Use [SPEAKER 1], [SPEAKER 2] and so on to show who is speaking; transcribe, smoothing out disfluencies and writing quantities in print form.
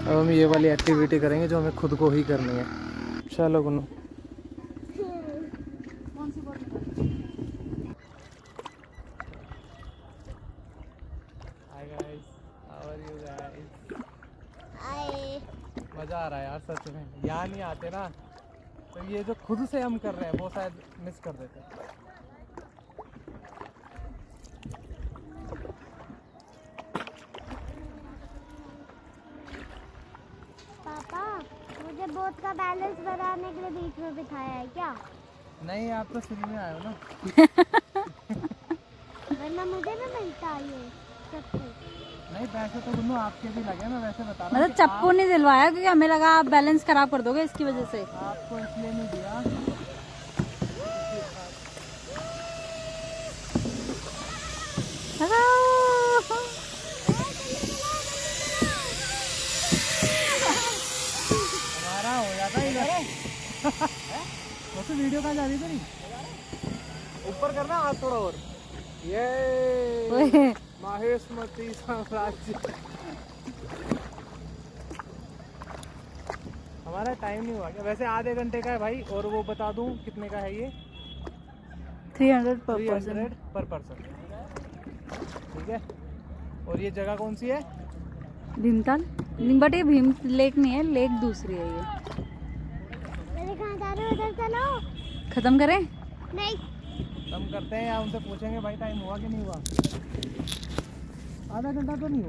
[SPEAKER 1] अब हम ये वाली एक्टिविटी करेंगे जो हमें खुद को ही करनी है। चलो Gunnu. Hi guys, how are you guys? मज़ा आ रहा है यार सच में। यहाँ नहीं आते ना तो ये जो खुद से हम कर रहे हैं वो शायद मिस कर देते हैं।
[SPEAKER 2] पापा, मुझे बोट का बैलेंस बनाने के लिए बीच में बिठाया है क्या?
[SPEAKER 1] नहीं, आप तो फ्री में आए हो ना।
[SPEAKER 2] वरना मुझे भी मिलता है ये चप्पू।
[SPEAKER 1] नहीं, पैसे तो गुन्नू आपके भी लगे, मैं वैसे बता रहा हूँ।
[SPEAKER 3] मतलब चप्पू नहीं दिलवाया क्योंकि हमें लगा आप बैलेंस खराब कर दोगे इसकी वजह से।
[SPEAKER 1] आपको इसलिए नहीं दिया। हमारा हो जाता है इधर। वैसे वीडियो कहाँ जा रही थी? ऊपर करना हाथ थोड़ा और। ये माहेश्वरी साम्राज्य। हमारा टाइम नहीं हुआ क्या? वैसे आधे घंटे का है भाई। और वो बता दूं कितने का है ये?
[SPEAKER 3] 300 पर
[SPEAKER 1] 300 पर पर्सन। ठीक है। और ये जगह कौन सी है?
[SPEAKER 3] भीमताल। बट ये भीम लेक नहीं है, लेक दूसरी है ये।
[SPEAKER 2] मेरे कहाँ जा रहे हो? उधर चलो।
[SPEAKER 3] खत्म करें?
[SPEAKER 2] नहीं,
[SPEAKER 1] हम करते हैं या उनसे पूछेंगे भाई टाइम हुआ कि नहीं हुआ? आधा घंटा तो नहीं हुआ।